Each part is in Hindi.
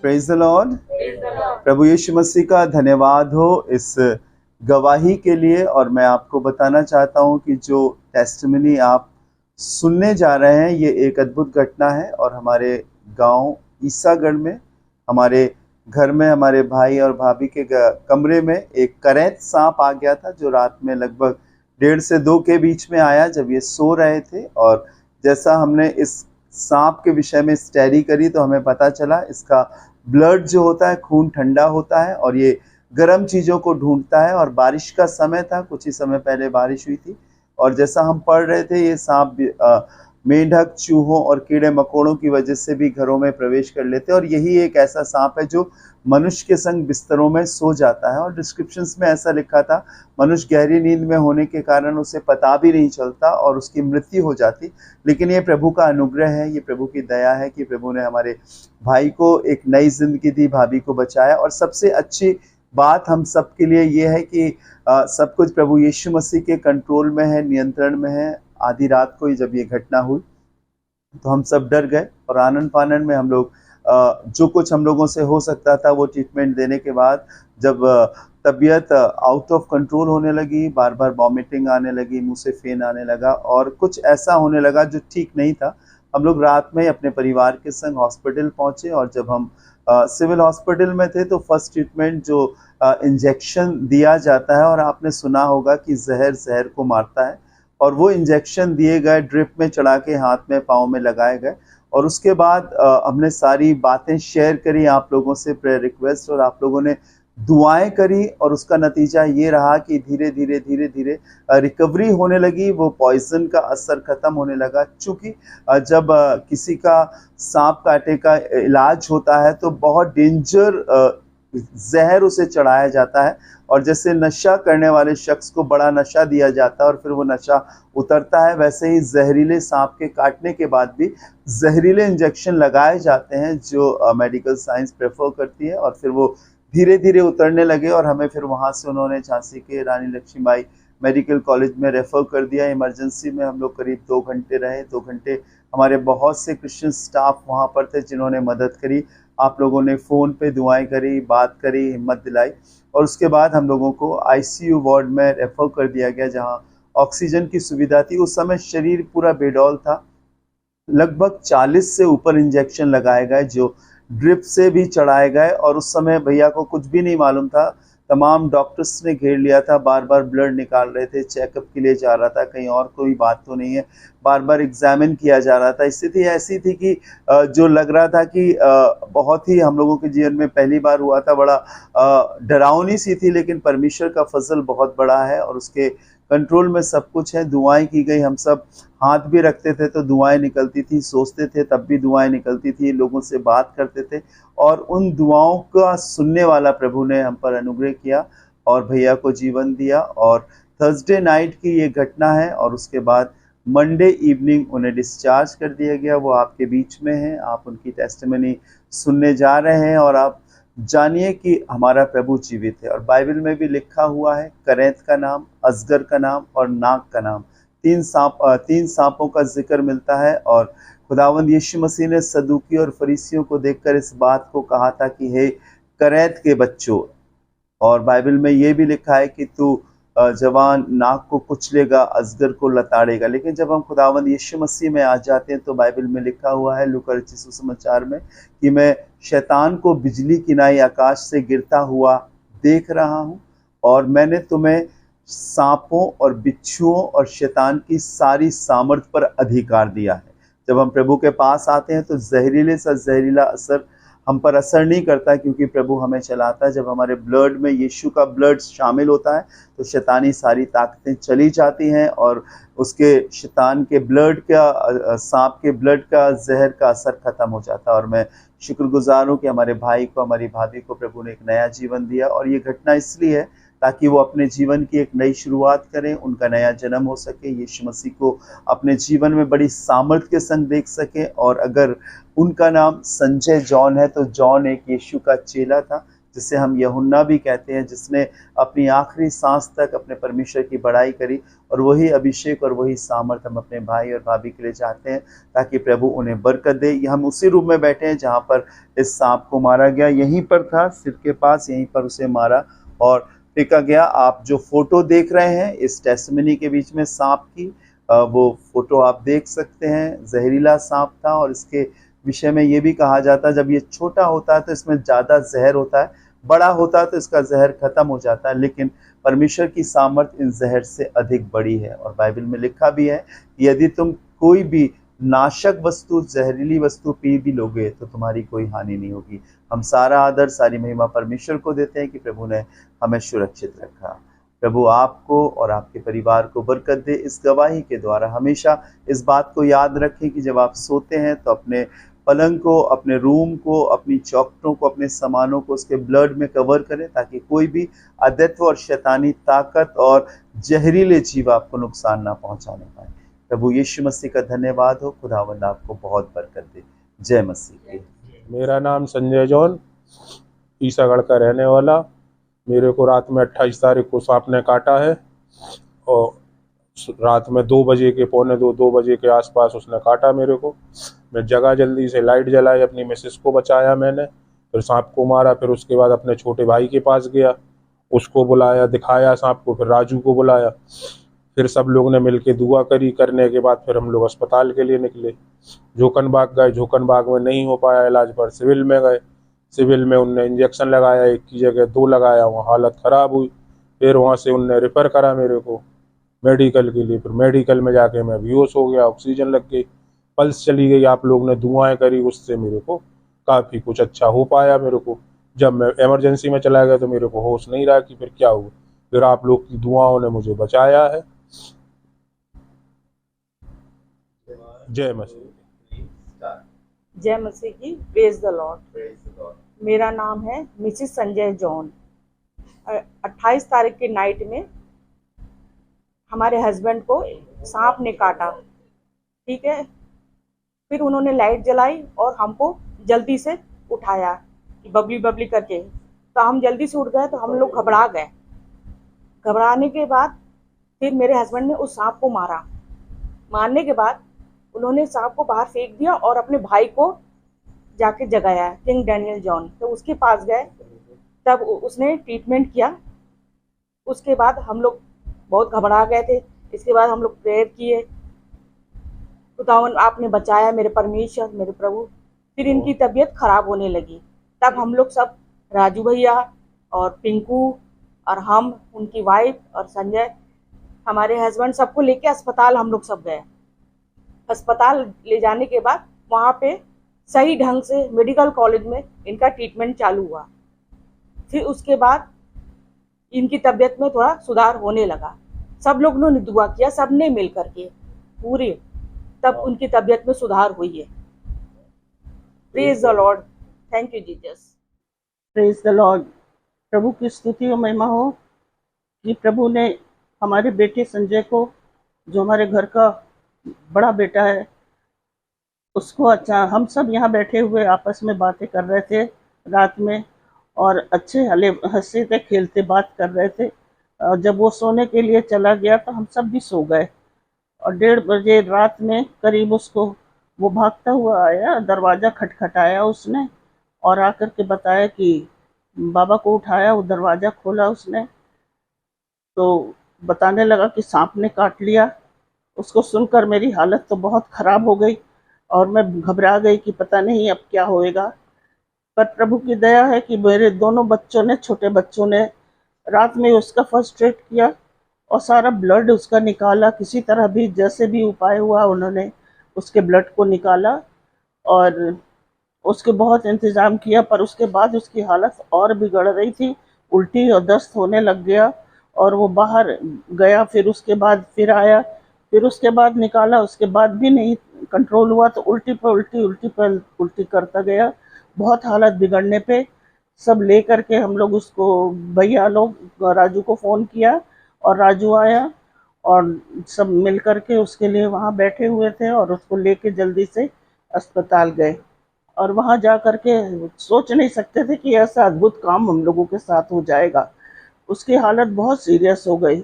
Praise the Lord. प्रभु यीशु मसीह का धन्यवाद हो इस गवाही के लिए। और मैं आपको बताना चाहता हूं कि जो टेस्टिमनी आप सुनने जा रहे हैं ये एक अद्भुत घटना है। और हमारे गांव ईसागढ़ में हमारे घर में हमारे भाई और भाभी के कमरे में एक करैत सांप आ गया था, जो रात में लगभग 1:30 से 2 के बीच में आया जब ये सो रहे थे। और जैसा हमने इस सांप के विषय में स्टडी करी तो हमें पता चला इसका ब्लड जो होता है, खून ठंडा होता है और ये गर्म चीज़ों को ढूंढता है। और बारिश का समय था, कुछ ही समय पहले बारिश हुई थी। और जैसा हम पढ़ रहे थे ये सांप मेंढक, चूहों और कीड़े मकोड़ों की वजह से भी घरों में प्रवेश कर लेते हैं। और यही एक ऐसा सांप है जो मनुष्य के संग बिस्तरों में सो जाता है। और डिस्क्रिप्शंस में ऐसा लिखा था, मनुष्य गहरी नींद में होने के कारण उसे पता भी नहीं चलता और उसकी मृत्यु हो जाती। लेकिन ये प्रभु का अनुग्रह है, ये प्रभु की दया है कि प्रभु ने हमारे भाई को एक नई जिंदगी दी, भाभी को बचाया। और सबसे अच्छी बात हम सब के लिए ये है कि सब कुछ प्रभु यीशु मसीह के कंट्रोल में है, नियंत्रण में है। आधी रात को ही जब ये घटना हुई तो हम सब डर गए और आनंद फानंद में हम लोग जो कुछ हम लोगों से हो सकता था वो ट्रीटमेंट देने के बाद जब तबीयत आउट ऑफ कंट्रोल होने लगी, बार बार वॉमिटिंग आने लगी, मुंह से फेन आने लगा और कुछ ऐसा होने लगा जो ठीक नहीं था, हम लोग रात में अपने परिवार के संग हॉस्पिटल पहुंचे। और जब हम सिविल हॉस्पिटल में थे तो फर्स्ट ट्रीटमेंट जो इंजेक्शन दिया जाता है, और आपने सुना होगा कि जहर को मारता है, और वो इंजेक्शन दिए गए, ड्रिप में चढ़ा के हाथ में पाँव में लगाए गए। और उसके बाद हमने सारी बातें शेयर करी आप लोगों से, प्रेयर रिक्वेस्ट, और आप लोगों ने दुआएं करी। और उसका नतीजा ये रहा कि धीरे धीरे रिकवरी होने लगी, वो पॉइजन का असर खत्म होने लगा। चूँकि जब किसी का सांप काटे का इलाज होता है तो बहुत डेंजर जहर उसे चढ़ाया जाता है, और जैसे नशा करने वाले शख्स को बड़ा नशा दिया जाता है और फिर वो नशा उतरता है, वैसे ही जहरीले सांप के काटने के बाद भी जहरीले इंजेक्शन लगाए जाते हैं जो मेडिकल साइंस प्रेफर करती है। और फिर वो धीरे धीरे उतरने लगे और हमें फिर वहाँ से उन्होंने झांसी के रानी लक्ष्मीबाई मेडिकल कॉलेज में रेफर कर दिया। इमरजेंसी में हम लोग करीब 2 घंटे रहे। 2 घंटे हमारे बहुत से क्रिश्चियन स्टाफ वहाँ पर थे जिन्होंने मदद करी। आप लोगों ने फ़ोन पे दुआएं करी, बात करी, हिम्मत दिलाई। और उसके बाद हम लोगों को आईसीयू वार्ड में रेफर कर दिया गया जहाँ ऑक्सीजन की सुविधा थी। उस समय शरीर पूरा बेडौल था, लगभग 40 से ऊपर इंजेक्शन लगाए गए जो ड्रिप से भी चढ़ाए गए। और उस समय भैया को कुछ भी नहीं मालूम था, तमाम डॉक्टर्स ने घेर लिया था, बार बार ब्लड निकाल रहे थे, चेकअप के लिए जा रहा था, कहीं और कोई बात तो नहीं है, बार बार एग्जामिन किया जा रहा था। स्थिति ऐसी थी कि जो लग रहा था कि बहुत ही हम लोगों के जीवन में पहली बार हुआ था, बड़ा डरावनी सी थी। लेकिन परमेश्वर का फजल बहुत बड़ा है और उसके कंट्रोल में सब कुछ है। दुआएं की गई, हम सब हाथ भी रखते थे तो दुआएं निकलती थी, सोचते थे तब भी दुआएं निकलती थी, लोगों से बात करते थे, और उन दुआओं का सुनने वाला प्रभु ने हम पर अनुग्रह किया और भैया को जीवन दिया। और थर्सडे नाइट की ये घटना है और उसके बाद मंडे इवनिंग उन्हें डिस्चार्ज कर दिया गया। वो आपके बीच में है, आप उनकी टेस्टिमनी सुनने जा रहे हैं और आप जानिए कि हमारा प्रभु जीवित है। और बाइबल में भी लिखा हुआ है, करैत का नाम, अजगर का नाम और नाग का नाम, 3 सांपों का जिक्र मिलता है। और खुदावंद यीशु मसीह ने सदूकी और फरीसियों को देखकर इस बात को कहा था कि हे करैत के बच्चों। और बाइबल में ये भी लिखा है कि तू जवान नाग को कुचलेगा, अजगर को लताड़ेगा। लेकिन जब हम खुदावंद यीशु मसीह में आ जाते हैं तो बाइबल में लिखा हुआ है लूका रचित सुसमाचार में कि मैं शैतान को बिजली की नाई आकाश से गिरता हुआ देख रहा हूँ, और मैंने तुम्हें सांपों और बिच्छुओं और शैतान की सारी सामर्थ पर अधिकार दिया है। जब हम प्रभु के पास आते हैं तो जहरीले सा जहरीला असर हम पर असर नहीं करता, क्योंकि प्रभु हमें चलाता है। जब हमारे ब्लड में यीशु का ब्लड शामिल होता है तो शैतानी सारी ताकतें चली जाती हैं और उसके शैतान के ब्लड का, सांप के ब्लड का, जहर का असर खत्म हो जाता है। और मैं शुक्रगुजार हूँ कि हमारे भाई को, हमारी भाभी को प्रभु ने एक नया जीवन दिया। और ये घटना इसलिए है ताकि वो अपने जीवन की एक नई शुरुआत करें, उनका नया जन्म हो सके, यीशु मसीह को अपने जीवन में बड़ी सामर्थ्य के संग देख सके। और अगर उनका नाम संजय जॉन है तो जॉन एक यीशु का चेला था जिसे हम यूहन्ना भी कहते हैं, जिसने अपनी आखिरी सांस तक अपने परमेश्वर की बड़ाई करी। और वही अभिषेक और वही सामर्थ हम अपने भाई और भाभी के लिए चाहते हैं, ताकि प्रभु उन्हें बरकत दे। हम उसी रूम में बैठे हैं जहाँ पर इस सांप को मारा गया, यहीं पर था, सिर के पास, यहीं पर उसे मारा और फेंका गया। आप जो फोटो देख रहे हैं इस टेस्टिमनी के बीच में सांप की, वो फोटो आप देख सकते हैं। जहरीला सांप था और इसके विषय में ये भी कहा जाता है, जब ये छोटा होता है तो इसमें ज़्यादा जहर होता है, बड़ा होता है तो इसका जहर खत्म हो जाता है, लेकिन परमेश्वर की सामर्थ इन जहर से अधिक बड़ी है। और बाइबल में लिखा भी है कि यदि तुम कोई भी नाशक वस्तु, जहरीली वस्तु पी भी लोगे तो तुम्हारी कोई हानि नहीं होगी। हम सारा आदर, सारी महिमा परमेश्वर को देते हैं कि प्रभु ने हमें सुरक्षित रखा। प्रभु आपको और आपके परिवार को बरकत दे। इस गवाही के द्वारा हमेशा इस बात को याद रखें कि जब आप सोते हैं तो अपने पलंग को, अपने रूम को, अपनी चौखटों को, अपने सामानों को उसके ब्लड में कवर करें, ताकि कोई भी अदैत्व और शैतानी ताकत और जहरीले जीव आपको नुकसान ना पहुंचाने पाए। प्रभु यीशु मसीह का धन्यवाद हो। खुदावंद आपको बहुत बरकत दे। जय मसीह की। मेरा नाम संजय जॉन, ईसागढ़ का रहने वाला। मेरे को रात में 28 तारीख को सांप ने काटा है और रात में 2 बजे के, पौने 2 बजे के आसपास उसने काटा मेरे को। मैं जगह जल्दी से लाइट जलाई, अपनी मिसेस को बचाया मैंने, फिर सांप को मारा। फिर उसके बाद अपने छोटे भाई के पास गया, उसको बुलाया, दिखाया सांप को, फिर राजू को बुलाया। फिर सब लोग ने मिलके दुआ करी। करने के बाद फिर हम लोग अस्पताल के लिए निकले। झोकनबाग गए, झोकनबाग में नहीं हो पाया इलाज, पर सिविल में गए। सिविल में उनने इंजेक्शन लगाया, 1 की जगह 2 लगाया, वहाँ हालत ख़राब हुई। फिर वहाँ से उनने रेफ़र करा मेरे को मेडिकल के लिए। फिर मेडिकल में जाके मैं बेहोश हो गया, ऑक्सीजन लग गई, पल्स चली गई। आप लोग ने दुआएं करी, उससे मेरे को काफ़ी कुछ अच्छा हो पाया। मेरे को जब मैं इमरजेंसी में चला गया तो मेरे को होश नहीं रहा कि फिर क्या हुआ। फिर आप लोग की दुआओं ने मुझे बचाया है। जय मसीह। जय मसीह की। Praise the Lord. मेरा नाम है मिसिस संजय जॉन। 28 तारीख की नाइट में हमारे हस्बैंड को सांप ने काटा, ठीक है। फिर उन्होंने लाइट जलाई और हमको जल्दी से उठाया, बबली बबली करके। तो हम जल्दी से उठ गए, तो हम लोग घबरा गए। घबराने के बाद फिर मेरे हस्बैंड ने उस सांप को मारा। मारने के बाद उन्होंने सांप को बाहर फेंक दिया और अपने भाई को जाके जगाया, किंग डैनियल जॉन। तो उसके पास गए, तब उसने ट्रीटमेंट किया। उसके बाद हम लोग बहुत घबरा गए थे। इसके बाद हम लोग प्रेयर किए, खुदावन आपने बचाया मेरे परमेश्वर, मेरे प्रभु। फिर इनकी तबीयत खराब होने लगी। तब हम लोग सब, राजू भैया और पिंकू और हम, उनकी वाइफ और संजय, हमारे हस्बैंड, सबको लेके अस्पताल हम लोग सब गए। अस्पताल ले जाने के बाद वहाँ पे सही ढंग से मेडिकल कॉलेज में इनका ट्रीटमेंट चालू हुआ। फिर उसके बाद इनकी तबीयत में थोड़ा सुधार होने लगा। सब लोगों ने दुआ किया, सब ने मिल करके पूरे, तब उनकी तबीयत में सुधार हुई है। Praise the Lord. Thank you Jesus. Praise the Lord. प्रभु की स्तुति और महिमा हो कि प्रभु ने हमारे बेटे संजय को, जो हमारे घर का बड़ा बेटा है, उसको अच्छा, हम सब यहाँ बैठे हुए आपस में बातें कर रहे थे रात में, और अच्छे हंसे थे, खेलते बात कर रहे थे। और जब वो सोने के लिए चला गया तो हम सब भी सो गए। और 1:30 बजे रात में करीब उसको वो भागता हुआ आया, दरवाज़ा खटखटाया उसने और आकर के बताया कि बाबा को उठाया। वो दरवाज़ा खोला उसने तो बताने लगा कि सांप ने काट लिया। उसको सुनकर मेरी हालत तो बहुत ख़राब हो गई और मैं घबरा गई कि पता नहीं अब क्या होएगा। पर प्रभु की दया है कि मेरे दोनों बच्चों ने, छोटे बच्चों ने रात में उसका फर्स्ट एड किया और सारा ब्लड उसका निकाला। किसी तरह भी, जैसे भी उपाय हुआ, उन्होंने उसके ब्लड को निकाला और उसके बहुत इंतज़ाम किया। पर उसके बाद उसकी हालत और बिगड़ रही थी, उल्टी और दस्त होने लग गया और वो बाहर गया। फिर उसके बाद फिर आया, फिर उसके बाद निकाला, उसके बाद भी नहीं कंट्रोल हुआ तो उल्टी पर उल्टी, उल्टी पर उल्टी करता गया। बहुत हालत बिगड़ने पे सब ले करके हम लोग उसको, भैया लोग राजू को फ़ोन किया और राजू आया और सब मिल करके उसके लिए वहाँ बैठे हुए थे और उसको लेके जल्दी से अस्पताल गए। और वहाँ जा कर के सोच नहीं सकते थे कि ऐसा अद्भुत काम हम लोगों के साथ हो जाएगा। उसकी हालत बहुत सीरियस हो गई।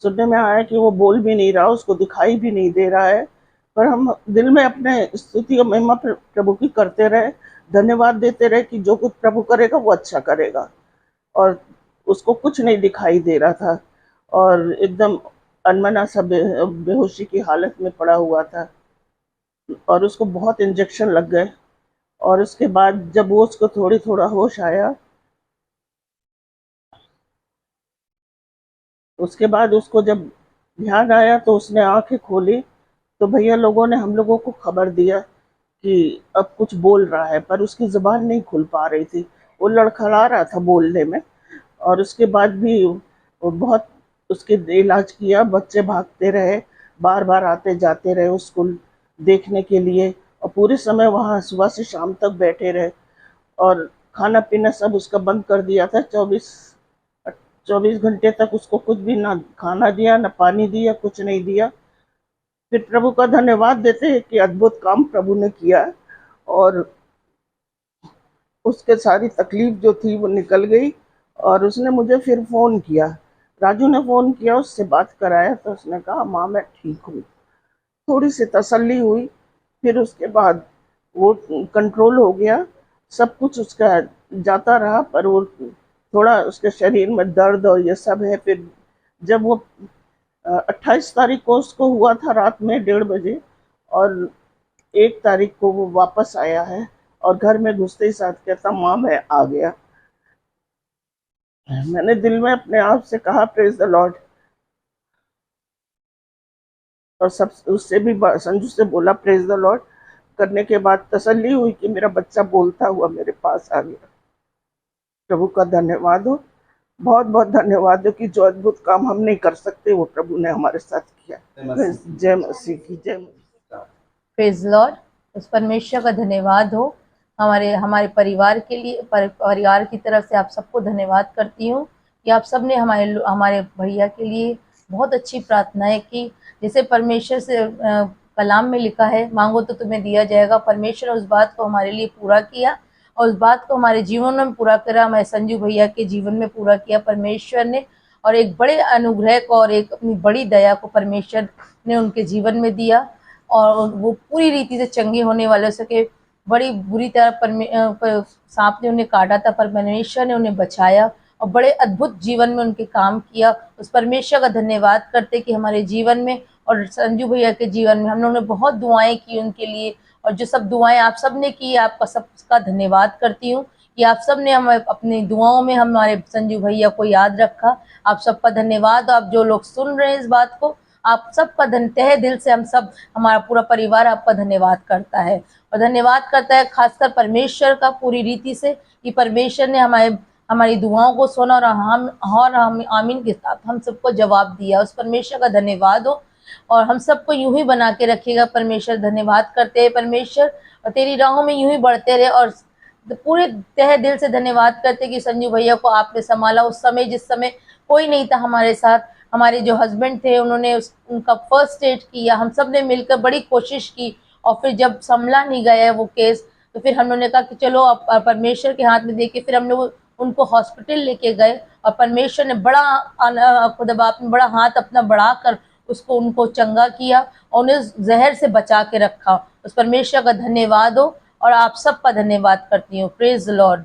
सुनने में आया कि वो बोल भी नहीं रहा, उसको दिखाई भी नहीं दे रहा है, पर हम दिल में अपने स्तुति और महिमा प्रभु की करते रहे, धन्यवाद देते रहे कि जो कुछ प्रभु करेगा वो अच्छा करेगा। और उसको कुछ नहीं दिखाई दे रहा था और एकदम अनमना सा बेहोशी की हालत में पड़ा हुआ था और उसको बहुत इंजेक्शन लग गए। और उसके बाद जब वो उसको थोड़ा होश आया, उसके बाद उसको जब ध्यान आया तो उसने आंखें खोली तो भैया लोगों ने हम लोगों को खबर दिया कि अब कुछ बोल रहा है, पर उसकी ज़ुबान नहीं खुल पा रही थी, वो लड़खड़ा रहा था बोलने में। और उसके बाद भी वो बहुत उसके इलाज किया, बच्चे भागते रहे, बार बार आते जाते रहे स्कूल देखने के लिए और पूरे समय वहाँ सुबह से शाम तक बैठे रहे। और खाना पीना सब उसका बंद कर दिया था, 24 घंटे तक उसको कुछ भी ना खाना दिया, ना पानी दिया, कुछ नहीं दिया। फिर प्रभु का धन्यवाद देते हैं कि अद्भुत काम प्रभु ने किया और उसके सारी तकलीफ जो थी वो निकल गई। और उसने मुझे फिर फ़ोन किया, राजू ने फ़ोन किया, उससे बात कराया तो उसने कहा माँ मैं ठीक हूँ। थोड़ी सी तसल्ली हुई। फिर उसके बाद वो कंट्रोल हो गया, सब कुछ उसका जाता रहा, पर वो थोड़ा उसके शरीर में दर्द और ये सब है। फिर जब वो 28 तारीख को उसको हुआ था रात में 1:30 बजे और 1 तारीख को वो वापस आया है और घर में घुसते ही साथ कहता माँ मैं आ गया। मैंने दिल में अपने आप से कहा प्रेज द लॉर्ड, और सब उससे भी संजू से बोला प्रेज द लॉर्ड। करने के बाद तसल्ली हुई कि मेरा बच्चा बोलता हुआ मेरे पास आ गया। प्रभु का धन्यवाद हो, बहुत बहुत धन्यवाद हो कि जो अद्भुत काम हम नहीं कर सकते वो प्रभु ने हमारे साथ किया। जय मसीह की जय। प्रेज लॉर्ड, उस परमेश्वर का धन्यवाद हो। हमारे परिवार के लिए, परिवार की तरफ से आप सबको धन्यवाद करती हूँ कि आप सब ने हमारे भैया के लिए बहुत अच्छी प्रार्थनाएं की। जैसे परमेश्वर से कलाम में लिखा है, मांगो तो तुम्हें दिया जाएगा। परमेश्वर ने उस बात को हमारे लिए पूरा किया और उस बात को हमारे जीवन में पूरा करा, हमारे संजू भैया के जीवन में पूरा किया परमेश्वर ने। और एक बड़े अनुग्रह को और एक अपनी बड़ी दया को परमेश्वर ने उनके जीवन में दिया और वो पूरी रीति से चंगे होने वाले सके। बड़ी बुरी तरह सांप ने उन्हें काटा था, पर परमेश्वर ने उन्हें बचाया और बड़े अद्भुत जीवन में उनके काम किया। उस परमेश्वर का धन्यवाद करते कि हमारे जीवन में और संजू भैया के जीवन में हम लोगों ने बहुत दुआएं की उनके लिए, और जो सब दुआएं आप सब ने की, आपका सबका धन्यवाद करती हूँ कि आप सब ने हमें अपनी दुआओं में हमारे संजू भैया को याद रखा। आप सबका धन्यवाद। आप जो लोग सुन रहे हैं इस बात को, आप सबका तहे दिल से हम सब, हमारा पूरा परिवार आपका धन्यवाद करता है और धन्यवाद करता है खासकर परमेश्वर का पूरी रीति से कि परमेश्वर ने हमारी दुआओं को सुना और हम आमीन के साथ हम सबको जवाब दिया। उस परमेश्वर का धन्यवाद हो और हम सबको यूं ही बना के रखिएगा परमेश्वर। धन्यवाद करते हैं परमेश्वर, और तेरी राहों में यूं ही बढ़ते रहे। और पूरे तहे दिल से धन्यवाद करते कि संजू भैया को आपने संभाला उस समय जिस समय कोई नहीं था हमारे साथ। हमारे जो हस्बैंड थे उन्होंने उनका फर्स्ट एड किया, हम सब ने मिलकर बड़ी कोशिश की, और फिर जब संभला नहीं गया वो केस तो फिर हम लोगों ने कहा कि चलो अब परमेश्वर के हाथ में देके फिर हम लोग उनको हॉस्पिटल लेके गए और परमेश्वर ने खुदा आपने बड़ा हाथ अपना बढ़ाकर उनको चंगा किया और उन्हें जहर से बचा के रखा। उस परमेश्वर का धन्यवाद हो और आप सबका धन्यवाद करती हूँ। Praise the Lord.